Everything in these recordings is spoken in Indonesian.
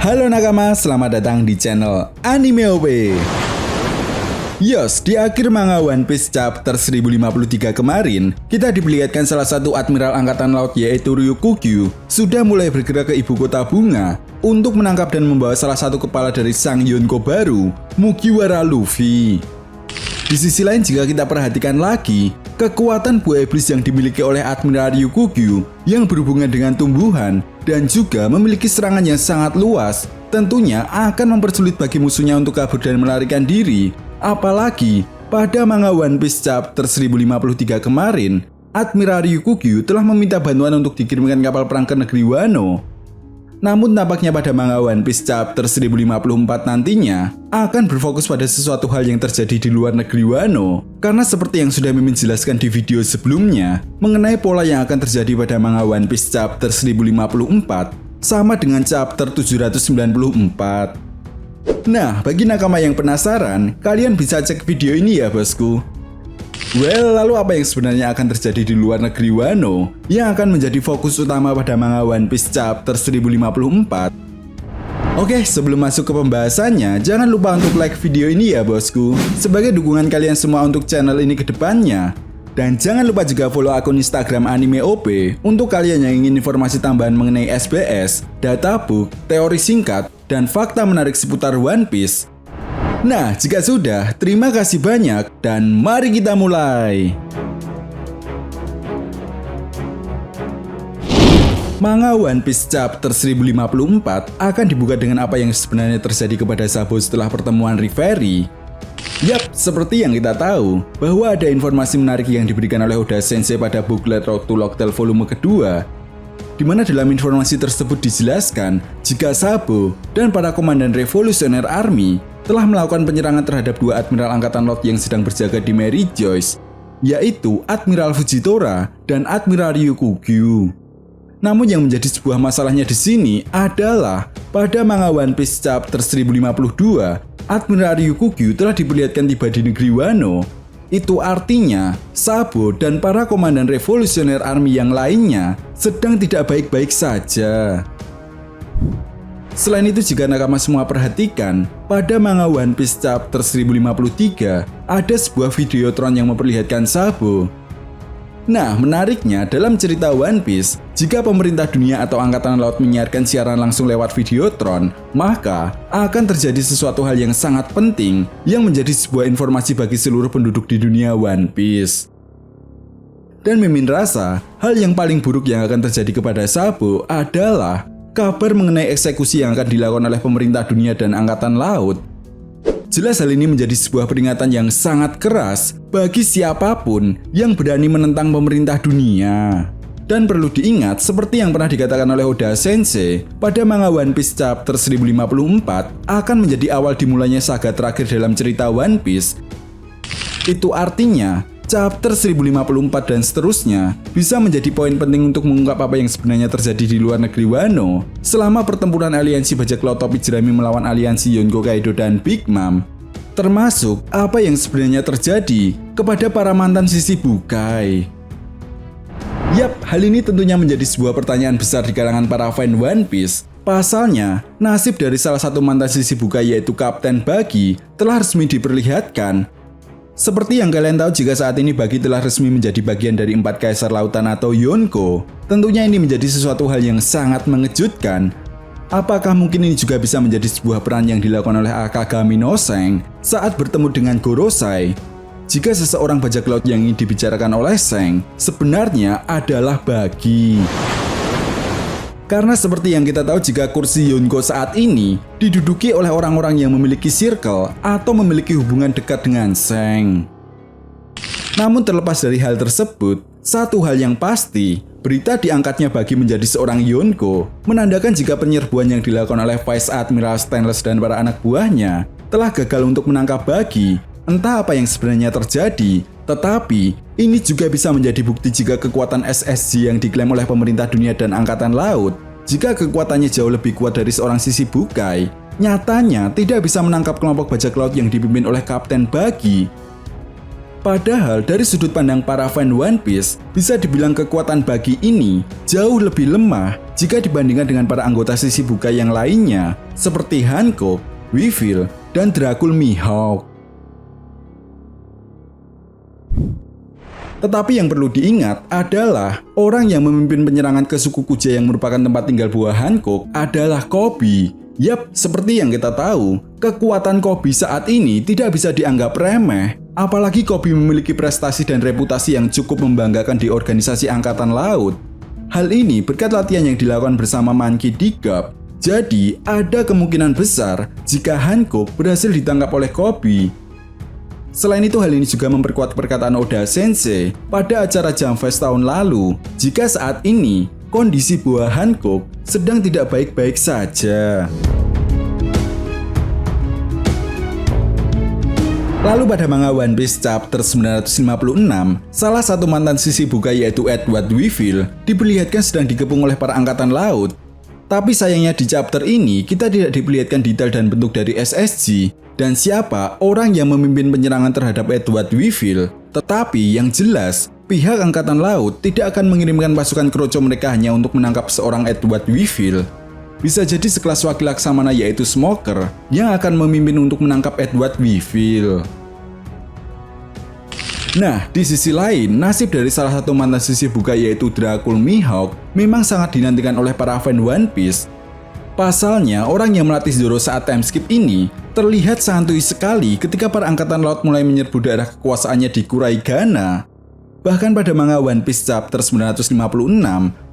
Halo nakama, selamat datang di channel Anime OP. Yos, di akhir manga One Piece chapter 1053 kemarin, kita diperlihatkan salah satu admiral angkatan laut yaitu Ryukugyu sudah mulai bergerak ke ibu kota bunga untuk menangkap dan membawa salah satu kepala dari sang Yonko baru, Mugiwara Luffy. Di sisi lain jika kita perhatikan lagi, kekuatan buah iblis yang dimiliki oleh Admiral Ryukugyu yang berhubungan dengan tumbuhan dan juga memiliki serangan yang sangat luas tentunya akan mempersulit bagi musuhnya untuk kabur dan melarikan diri. Apalagi pada manga One Piece chapter 1053 kemarin, Admiral Ryukugyu telah meminta bantuan untuk dikirimkan kapal perang ke negeri Wano. Namun tampaknya pada manga One Piece chapter 1054 nantinya akan berfokus pada sesuatu hal yang terjadi di luar negeri Wano. Karena seperti yang sudah Mimin jelaskan di video sebelumnya, mengenai pola yang akan terjadi pada manga One Piece chapter 1054 sama dengan chapter 794. Nah, bagi nakama yang penasaran, kalian bisa cek video ini ya bosku. Well, lalu apa yang sebenarnya akan terjadi di luar negeri Wano yang akan menjadi fokus utama pada manga One Piece chapter 1054? Oke, sebelum masuk ke pembahasannya, jangan lupa untuk like video ini ya bosku, sebagai dukungan kalian semua untuk channel ini ke depannya. Dan jangan lupa juga follow akun Instagram Anime OP untuk kalian yang ingin informasi tambahan mengenai SBS, databook, teori singkat, dan fakta menarik seputar One Piece. Nah, jika sudah, terima kasih banyak dan mari kita mulai. Manga One Piece chapter 1054 akan dibuka dengan apa yang sebenarnya terjadi kepada Sabo setelah pertemuan Reverie. Yap, seperti yang kita tahu, bahwa ada informasi menarik yang diberikan oleh Oda Sensei pada booklet Road to Locktail volume kedua, di mana dalam informasi tersebut dijelaskan jika Sabo dan para komandan Revolutionary Army telah melakukan penyerangan terhadap dua admiral angkatan laut yang sedang berjaga di Mary Joyce, yaitu Admiral Fujitora dan Admiral Ryukugyu. Namun yang menjadi sebuah masalahnya di sini adalah pada manga One Piece chapter 1052, Admiral Ryukugyu telah diperlihatkan tiba di negeri Wano. Itu artinya Sabo dan para komandan Revolutionary Army yang lainnya sedang tidak baik-baik saja. Selain itu jika nakama semua perhatikan, pada manga One Piece chapter 1053 ada sebuah videotron yang memperlihatkan Sabo. Nah, menariknya dalam cerita One Piece, jika pemerintah dunia atau angkatan laut menyiarkan siaran langsung lewat videotron, maka akan terjadi sesuatu hal yang sangat penting yang menjadi sebuah informasi bagi seluruh penduduk di dunia One Piece. Dan Mimin rasa, hal yang paling buruk yang akan terjadi kepada Sabo adalah kabar mengenai eksekusi yang akan dilakukan oleh pemerintah dunia dan angkatan laut. Jelas hal ini menjadi sebuah peringatan yang sangat keras bagi siapapun yang berani menentang pemerintah dunia. Dan perlu diingat, seperti yang pernah dikatakan oleh Oda Sensei, pada manga One Piece chapter 1054 akan menjadi awal dimulainya saga terakhir dalam cerita One Piece. Itu artinya, chapter 1054 dan seterusnya bisa menjadi poin penting untuk mengungkap apa yang sebenarnya terjadi di luar negeri Wano selama pertempuran aliansi bajak laut topi jerami melawan aliansi Yonko Kaido dan Big Mom, termasuk apa yang sebenarnya terjadi kepada para mantan Shichibukai. Yap, hal ini tentunya menjadi sebuah pertanyaan besar di kalangan para fan One Piece. Pasalnya, nasib dari salah satu mantan Shichibukai yaitu Kapten Buggy telah resmi diperlihatkan. Seperti yang kalian tahu jika saat ini Buggy telah resmi menjadi bagian dari 4 Kaisar Lautan atau Yonko, tentunya ini menjadi sesuatu hal yang sangat mengejutkan. Apakah mungkin ini juga bisa menjadi sebuah peran yang dilakukan oleh Akagami no Seng saat bertemu dengan Gorosei? Jika seseorang bajak laut yang ingin dibicarakan oleh Seng sebenarnya adalah Buggy. Karena seperti yang kita tahu jika kursi Yonko saat ini diduduki oleh orang-orang yang memiliki circle atau memiliki hubungan dekat dengan Seng. Namun terlepas dari hal tersebut, satu hal yang pasti, berita diangkatnya Buggy menjadi seorang Yonko menandakan jika penyerbuan yang dilakukan oleh Vice Admiral Stainless dan para anak buahnya telah gagal untuk menangkap Buggy. Entah apa yang sebenarnya terjadi, tetapi ini juga bisa menjadi bukti jika kekuatan SSG yang diklaim oleh pemerintah dunia dan angkatan laut, jika kekuatannya jauh lebih kuat dari seorang Shichibukai, nyatanya tidak bisa menangkap kelompok bajak laut yang dipimpin oleh Kapten Buggy. Padahal dari sudut pandang para fan One Piece, bisa dibilang kekuatan Buggy ini jauh lebih lemah jika dibandingkan dengan para anggota Shichibukai yang lainnya seperti Hancock, Weevil, dan Dracul Mihawk. Tetapi yang perlu diingat adalah orang yang memimpin penyerangan ke suku Kuja yang merupakan tempat tinggal buah Hancock adalah Koby. Yap, seperti yang kita tahu, kekuatan Koby saat ini tidak bisa dianggap remeh. Apalagi Koby memiliki prestasi dan reputasi yang cukup membanggakan di organisasi Angkatan Laut. Hal ini berkat latihan yang dilakukan bersama Monkey D. Garp. Jadi, ada kemungkinan besar jika Hancock berhasil ditangkap oleh Koby. Selain itu, hal ini juga memperkuat perkataan Oda Sensei pada acara Jump Fest tahun lalu, jika saat ini kondisi buah Hancock sedang tidak baik-baik saja. Lalu pada manga One Piece chapter 956, salah satu mantan Shichibukai yaitu Edward Weevil diperlihatkan sedang dikepung oleh para angkatan laut. Tapi sayangnya di chapter ini kita tidak diperlihatkan detail dan bentuk dari SSG dan siapa orang yang memimpin penyerangan terhadap Edward Weevil. Tetapi yang jelas, pihak angkatan laut tidak akan mengirimkan pasukan kroco mereka hanya untuk menangkap seorang Edward Weevil. Bisa jadi sekelas wakil laksamana yaitu Smoker yang akan memimpin untuk menangkap Edward Weevil. Nah, di sisi lain, nasib dari salah satu mantan Shichibukai yaitu Dracul Mihawk memang sangat dinantikan oleh para fan One Piece. Pasalnya, orang yang melatih Zoro saat time skip ini terlihat santuy sekali ketika para angkatan laut mulai menyerbu daerah kekuasaannya di Kuraigana. Bahkan pada manga One Piece chapter 956,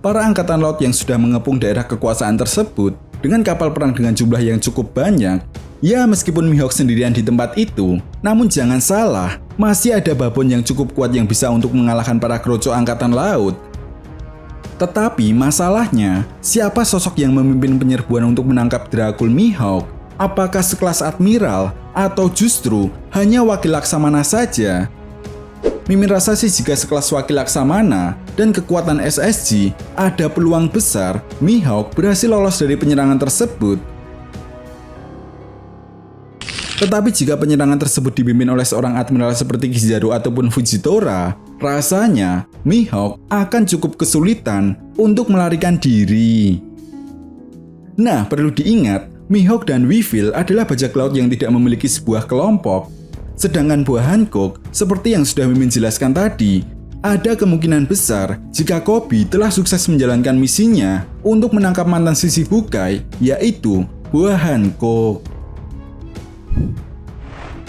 para angkatan laut yang sudah mengepung daerah kekuasaan tersebut dengan kapal perang dengan jumlah yang cukup banyak. Ya, meskipun Mihawk sendirian di tempat itu, namun jangan salah, masih ada babon yang cukup kuat yang bisa untuk mengalahkan para kroco angkatan laut. Tetapi masalahnya, siapa sosok yang memimpin penyerbuan untuk menangkap Dracul Mihawk? Apakah sekelas admiral atau justru hanya wakil laksamana saja? Mimin rasa sih jika sekelas wakil laksamana dan kekuatan SSG, ada peluang besar Mihawk berhasil lolos dari penyerangan tersebut. Tetapi jika penyerangan tersebut dipimpin oleh seorang admiral seperti Kizaru ataupun Fujitora, rasanya Mihawk akan cukup kesulitan untuk melarikan diri. Nah, perlu diingat, Mihawk dan Weevil adalah bajak laut yang tidak memiliki sebuah kelompok. Sedangkan buah Hancock, seperti yang sudah Mimin jelaskan tadi, ada kemungkinan besar jika Koby telah sukses menjalankan misinya untuk menangkap mantan Shichibukai, yaitu buah Hancock.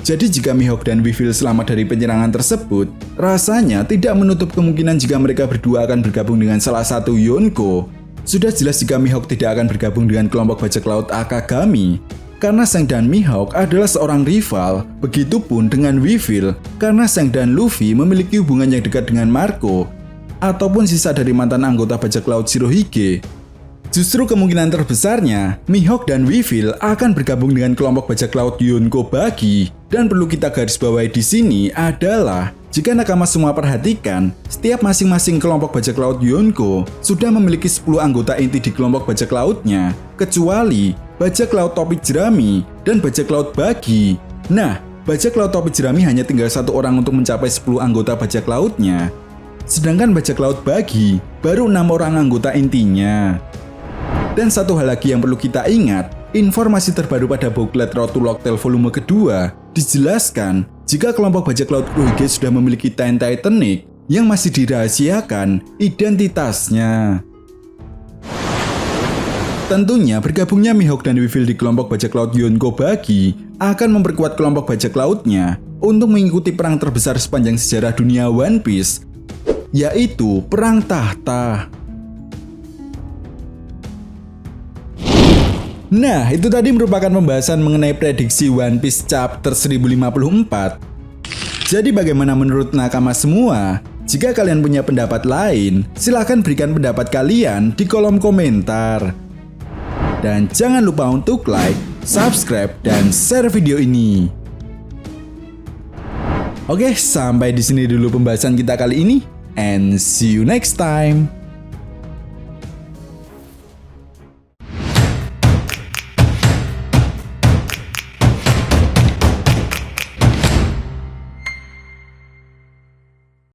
Jadi jika Mihawk dan Weevil selamat dari penyerangan tersebut, rasanya tidak menutup kemungkinan jika mereka berdua akan bergabung dengan salah satu Yonko. Sudah jelas jika Mihawk tidak akan bergabung dengan kelompok bajak laut Akagami, karena Zhang dan Mihawk adalah seorang rival. Begitupun dengan Weevil, karena Zhang dan Luffy memiliki hubungan yang dekat dengan Marco, ataupun sisa dari mantan anggota bajak laut Shirohige. Justru kemungkinan terbesarnya, Mihawk dan Weevil akan bergabung dengan kelompok bajak laut Yonko Buggy. Dan perlu kita garis bawahi di sini adalah, jika nakama semua perhatikan, setiap masing-masing kelompok bajak laut Yonko sudah memiliki 10 anggota inti di kelompok bajak lautnya, kecuali bajak laut topi jerami dan bajak laut Buggy. Nah, bajak laut topi jerami hanya tinggal satu orang untuk mencapai 10 anggota bajak lautnya. Sedangkan bajak laut Buggy baru 6 orang anggota intinya. Dan satu hal lagi yang perlu kita ingat, informasi terbaru pada booklet Road to Locktail volume kedua dijelaskan jika kelompok bajak laut Kurohige sudah memiliki Time Titanic yang masih dirahasiakan identitasnya. Tentunya bergabungnya Mihawk dan Weevil di kelompok bajak laut Yonko Buggy akan memperkuat kelompok bajak lautnya untuk mengikuti perang terbesar sepanjang sejarah dunia One Piece, yaitu Perang Tahta. Nah, itu tadi merupakan pembahasan mengenai prediksi One Piece chapter 1054. Jadi bagaimana menurut nakama semua? Jika kalian punya pendapat lain, silahkan berikan pendapat kalian di kolom komentar. Dan jangan lupa untuk like, subscribe, dan share video ini. Oke, sampai di sini dulu pembahasan kita kali ini. And see you next time.